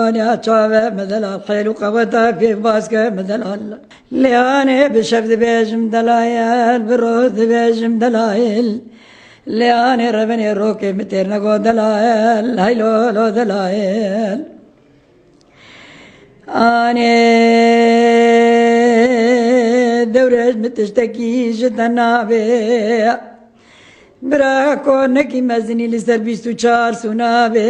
لاني اتشافى مثل الحيل وقوتها كيف باسكه مثل الله لاني بشفت بيجم دلايل بروث بيجم دلايل لاني ربني روكي متير نقو دلايل هيلو لو دلايل اني دورج متشتكي جدا بي براكو نكي مزني لسر بيستو چار سنا بي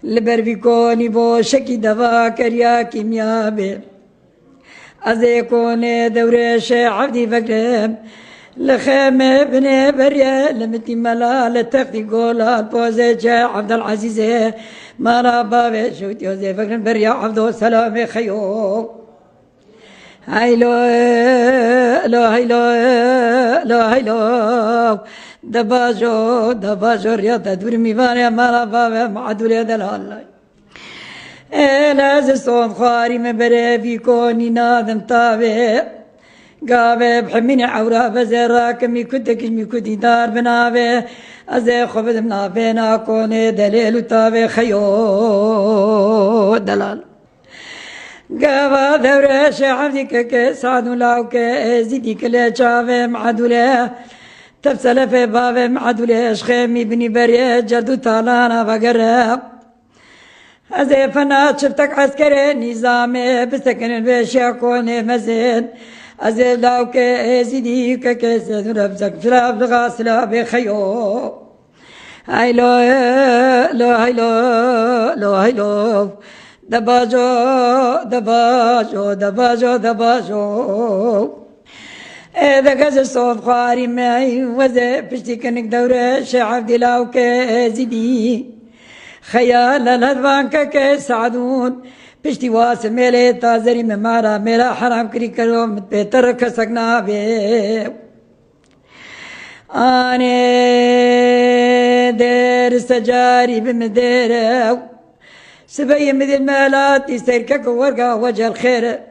لبر بی کونی بو شکی دوا کریا کیمیا بی از کونه دورش عبدی فکرم لخم ابن بریا لمتی ملال تختی گولا پوزه چه عبد العزیز مالا بابه شوتی وزی فکرم بریا عبدو سلام خیو هیلو لو هیلو لو هیلو دباجو رياضة دور ميوانيا مالا بابا معدولي دلالي لازم صوت خاري مبري في كوني نادم طابع قابي بحميني عورا بزيرا كمي كدك مي كدي دار بنابي أزي خبد منابينا كوني دليل وطابع خيو دلال قابا دورة شعبدي كي سعدو لاوك زيدي كلي شافي معدولي تفسل في باب معدولي اشخيمي بني بريه جردو تالانا بقرب ازي فنات شفتك عسكري نظامي بسكن البيشي كوني مزين ازي لاوك زيدي كيسد نفسك فلاب الغاسلة بخيو هايلو لو هايلو لو هايلو دباجو إذا قز صوت خاري معي وزي بشتي كنك دورة شعب دلاو كزيدي خيال الهدفان كسعدون بشتي واصل ميلي تازري ممارا ميلا حرام كري كرو متبتر كسقنا بي آني دير سجاري بمدير سبي مدير مالات يسيركك ورقا وجه الخير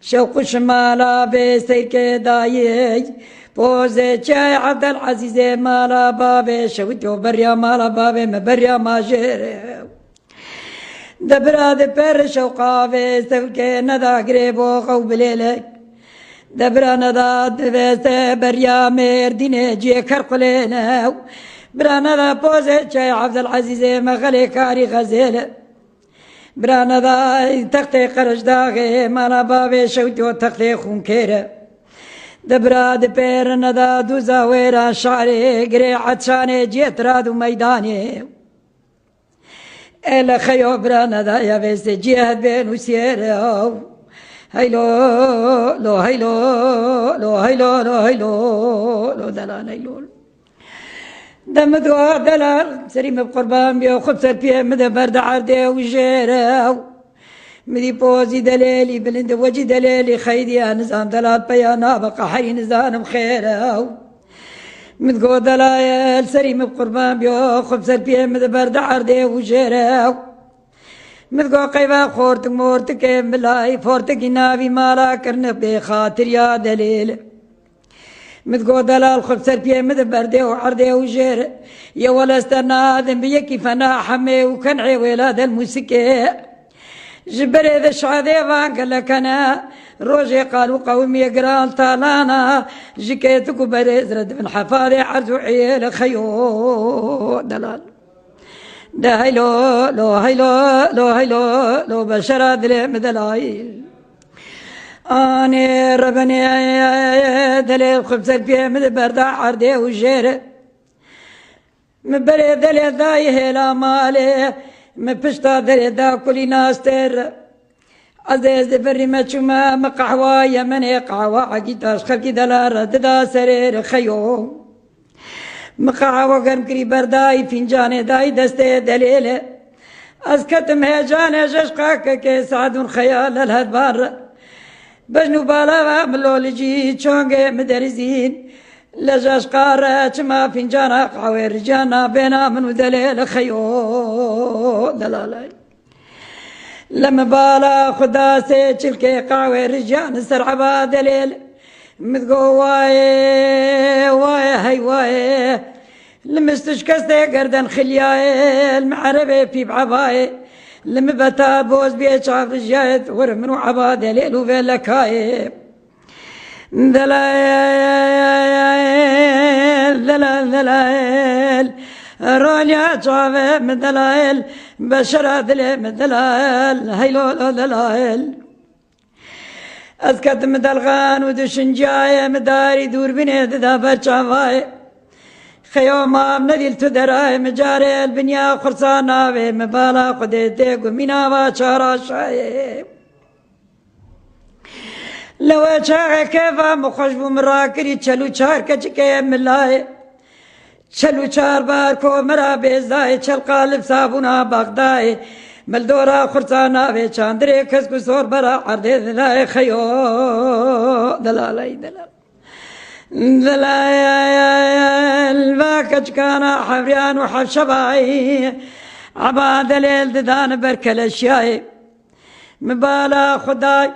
شوق شمالا بسيرك دايج بوزي چاي عبد العزيز مالا بابي شوتو بريا مالا بابي مبريا ماجر دبرا دبر شوقا بسيرك ندا قريبو خو بليلك دبرا ندا دبست بريا مردين جي كرقلينا برا ندا بوزي چاي عبد العزيز مغلي كاري غزيل برانا دا تختي قرش داغي مالا بابي شوتو تختي خون كيرا دبرا دبيرنا دا دوزا ويرا شعري قري عطشاني جيت رادو ميداني إلا خيو برانا دا يا بيستي جيهد بين وسيرا هيلو لو هيلو لو هيلو لو هيلو لو دلال هيلو دم دوا دلال سريم بقربان بيو خبصر بيه مدى برد عردي وجيرا مدي بوزي دليلي بلند وجي دليلي خيدي نظام دلال بيانا بقى حي نظام خيرا مدقو دلال سريم بقربان بيو خبصر بيه مدى برد عردي وجيرا مدقو قيبا خورتك مورتك بلاي فورتك نابي مالا كرن بخاطر يا دليل متقو دلال خبصر بيه مدبردي وعردي وجير يا ولا استنادم بيكي فنا حمي وكنعي ولاد الموسيقى جبر إذا شعذي فانك لك أنا روجي قالوا قومي قرال طالانا جكيتك بريز رد من حفاظي عرض عيال خيو دلال ده هيلو لو هيلو لو هيلو لو بشرة دلي مدلايل أنا ربني دليل خبز البيه من بردا عردي وجير مبري دليل داي هلا مالي مبشتا دليل دا كل ناس تر عزيز بري ما تشما مقحوا يمن قحوا عقيتاش خلقي دلار دا سرير خيو مقحوا قرم كري برداي فنجان داي دستي دليل أسكتم هجان جشقاك كي سعدون خيال الهدبار بجنو بالا ملولجي چونگه مدرزين لجاش قارة ما فنجانا قعوي رجانا بينا منو دليل خيو دلالاي لما بالا خدا سي چلكي قعوي رجان سرعبا دليل مدقو واي واي هاي واي لمستشكستي قردن خلياي المعربي في بعباي لمبتا بوز بيت شاف رجايت ورمنو عباد ليلو في لكايب دلائل دلائل دلائل رونيا شاف من دلائل بشرة دلي من دلائل هيلو دلائل أذكت مدلغان ودشنجاية مداري دور بني دابا شافاي خيوما منذيل تدراي مجاري البنيا خرصانا في مبالا قديتي قمينا وشارا شايب لو شاغ كيفا مخشبو مراكري چلو چار كچكي ملاي چلو چار باركو مرا بيزداي چل قالب صابونا بغداي ملدورا خرصانا في چاندري كسكو سور برا عردي دلاي خيو دلالاي دلال دلال باكج كان حبريان وحبشباي عباد الليل ددان بركل الشاي مبالا خداي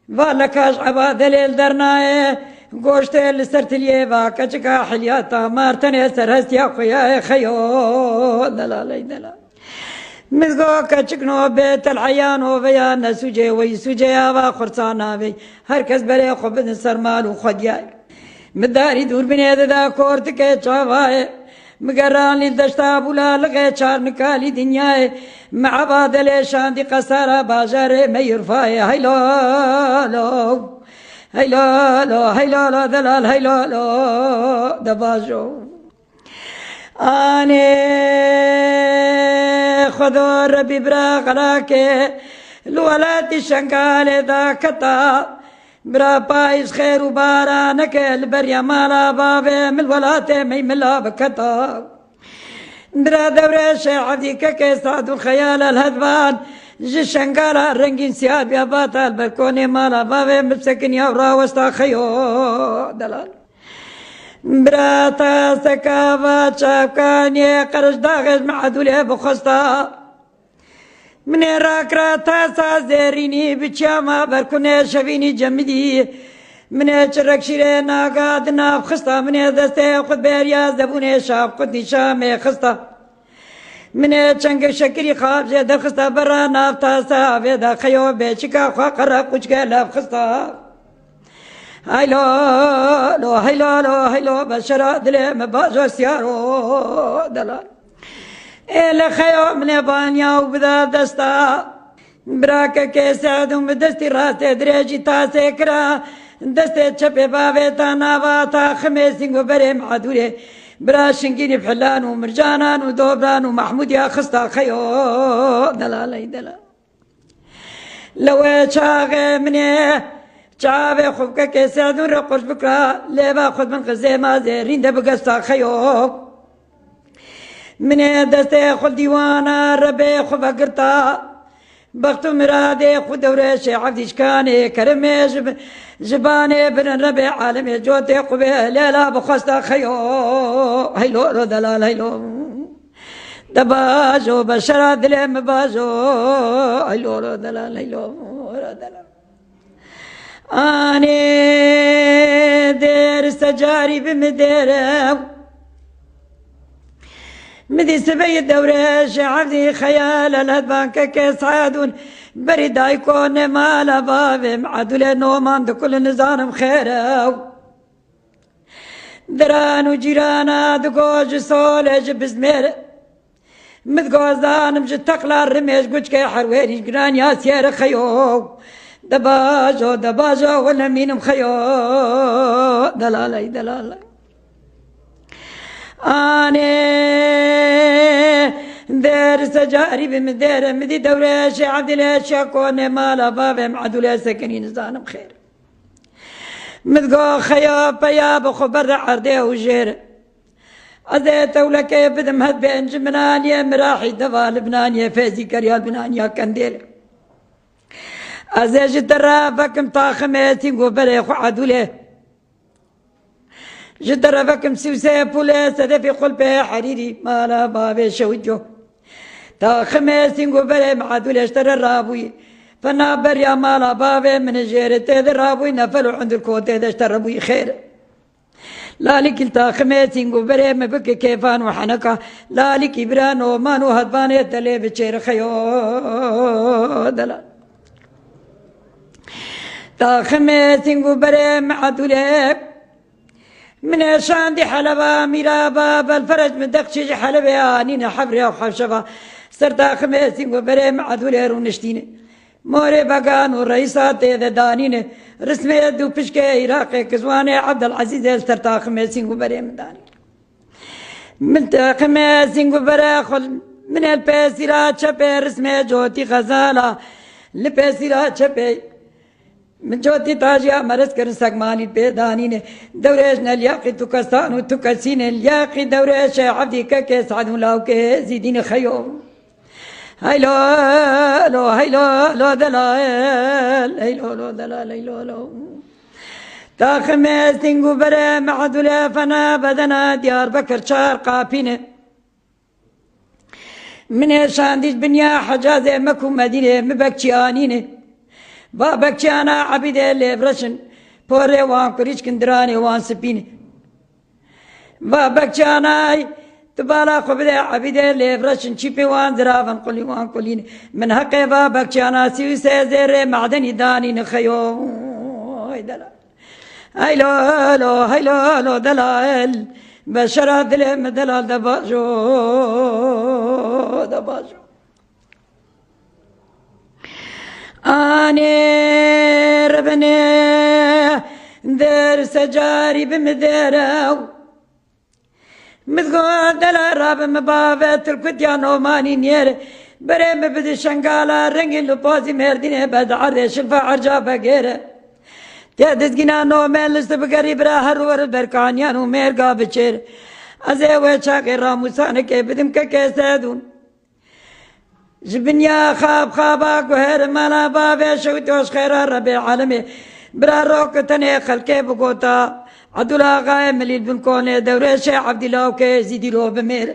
بالكاش عباد الليل درناي گوشت لسرتليه باكج كا حلياتا مارتني سرست يا خويا خيو دلالي دلال مذقو كچكنو بيت العيان وبيان سوجي ويسوجي ابا خرصانا بي هركز بري خبن سرمال وخدياي مداري دور بني دا كورت के चावाए مقران للدشتا بولا لغي چار نكالي دنياي مع بادل شاندي قصارى باجر ميرفاي هيلو لو هيلو لو هيلو لو دلال هيلو لو دباجو اني خذوا ربي برا غلاكي الولاد شنقال دا كتا برا بايس خير وبارانك البريا مالا بابي من الولاتي ميملا بكتا برا دوري شعبديك كيساد الخيال الهدبان جي شنقالا رنجين سياد يا باتا البلكوني مالا بابي مبسكن يا ورا وسطا خيو دلال براتا سكابا شاكاني قرش داغش معدولي بخستا من راكراتا سازيريني بچاما بركوني شفيني جمدي من چرك شيري ناقاد ناف خستا من دسته خود بيرياز دبوني شاب خود نشامي خستا من چنگ شكري خواب زيدا خستا برا ناف تاسا ويدا خيو بيچكا خوا قرا قوچكا لاف خستا هيلو لو هيلو لو هيلو بشرا دلي مباجو سيارو دلال إلى خيو من بانيا وبدا دستا براك كيسادم بدستي راسي دريجي تاسي كرا دستي تشبي بابي تانا باتا خميسين وبري معدولي برا شنقيني بحلان ومرجانان ودوبران ومحمود يا خستا خيو دلالي دلال لو شاغي مني شعبي خوبك كيسادون رقش بكرا ليبا خد من غزي ما زيرين دبقستا خيو من دسته خل ديوانا ربي خفا قرطا بختو مرادي خود دوريشي عبديش كاني كرمي جباني بن ربي عالمي جوتي قبي ليلا بخستا خيو هيلو رو دلال هيلو دباجو بشرا دلي مباجو هيلو رو دلال هيلو رو دلال اني دير استجاري بمديرو مدي سبي الدوريش عبدي خيال الهدبان كيسعادون بريد يكون مال بابي معدول نومان دو كل نظام خيرو دران وجيرانا دقوج صولج بزمير مدقوزان مجد تقلا الرميش قوش كي حرويني جران يا سير خيو دباجو دباجو ولا مين مخيو دلالي دلالي اني دير سجاري بمدير مدي دوريش عبد الله كوني مالا بابي معدولي سكنين زانم خير مدقو خيا بيا بخبر عردي وجير أزيت ولك بدم هد بين جمنان يا مراحي دفا لبنان يا فيزي كريال بنان يا كنديل أزيج الدرافك مطاخمتي وبري خو عدولي جدرفك مسوسي بوليس في قلبي حريري مالا بابي شوجو تا خميسين وبري معدول اشترى الرابوي فنابر يا مالا بابي من جيرتي الرابوي نفلوا عند الكوتي اشترى ابوي خير لالك التاخميسين قبري مبكي كيفان وحنكا لالك إبران ومان وهدبان يتلي بشير خيو دلال تاخميسين قبري معدولي من شاندي حلبا ميرابا بالفرج من دقشي حلبا آنين حبري وحبشبا سرتا خميسين قبري معدولي رونشتيني موري بقان والرئيسات إذا دانين رسمي دو بشكي عراقي كزواني عبد العزيز سرتا خميسين قبري من داني من خميسين قبري خل من البيسيرات شبه رسمي جوتي غزالة البيسيرات شبه من جوتي تاجيا مرس كر سقماني بيداني نه دورش نلياقي تكستان وتكسين الياقي دورش عبدي كيس عدو لاوكي زيدين خيوم هيلو لو هيلو لو دلال هيلو لو دلال هيلو لو تاخمس تنقو برا معدولا فنا بدنا ديار بكر شار قابينه من شانديش بنيا حجاز مكو مدينه مبكشي آنينه بابك أنا عبيد اللي برشن بوري وان كريش كندراني وان سبيني بابك أنا تبالا خبدا عبيد اللي برشن شيبي وان زرافن قولي وان قولين من حق بابك أنا سيو سيزير معدني داني نخيو هاي دلال هيلو هيلو هيلو دلال بشرا دلم دلال دباجو دباجو آني ربني در سجاري بمدراو مذقود العرب مبافت الكتيانو ماني نير بريم بدي شنقالا رنجي لبوزي مرديني بد عرش الفعر جابا غيره تيادت جنا نو ميلست بقريب راهر ور بركانيانو ميرقا بچير ازي وچاقي راموسانه كي بدم كيسادون جبنيا خاب خابا قهر مالا بابي شوتوش خير ربي العالمي برا روكتني خلقي بقوتا عدولا غاية مليل بنكوني دوري شي عبد الله وكي زيدي لو بمير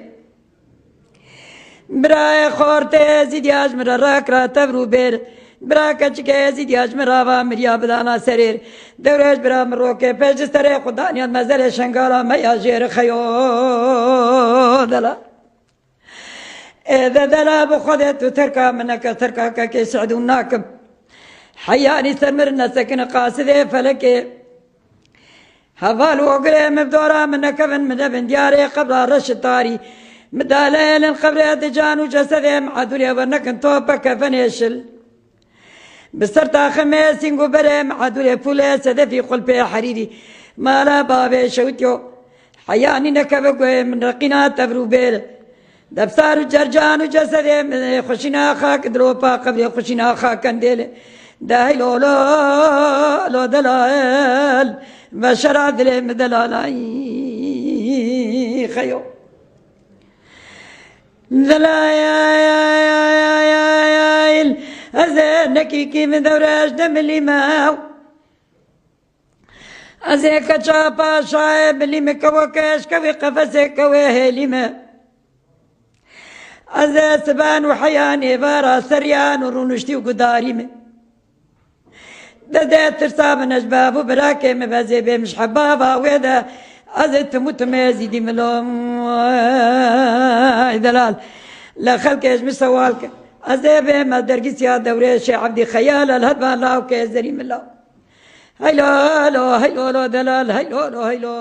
برا خورتي زيدي اجمر راكرا تبرو بير برا كچكي زيدي اجمر آبا مريا بدانا سرير دوريش برا مروكي پیجستري خدانيان مزل شنگالا ميا جير خيو دلا إذا دلا بخدت تركا منك تركا كي سعدون ناكب حياني سمرنا سكن قاصدي فلكي هفال وقري مبدورا منك من ابن دياري قبل رش الطاري مداليل قبل دجان وجسدي معدولي ورنك توبك فنيشل بسرتا خميسين قبري معدولي فولي سدفي قلبي حريري مالا بابي شوتيو حياني نكبك من رقينا تبرو بير دبسار جرجان وجسدي من خشينا خاك دروبا قبل خشينا خاك كنديل داي لو لو دلال بشرع دلم دلالاي خيو دلايل أزنكي كي من دوراج دم اللي ماو أزيك تشابا شايب اللي مكوكش كوي قفزك كوي هلي ما أزا سبان وحياني بارا سريان ورونشتي وقداري من دادات ترساب نجباب وبراكي مبازي بي مش حبابا ويدا أزا تموت مازيدي ملوم دلال لا خلقش مش سوالك أزا بي ما درقس يا دوري شي عبدي خيال الهدبان لاو كيزري من لاو هيلو هيلو هيلو دلال هيلو هيلو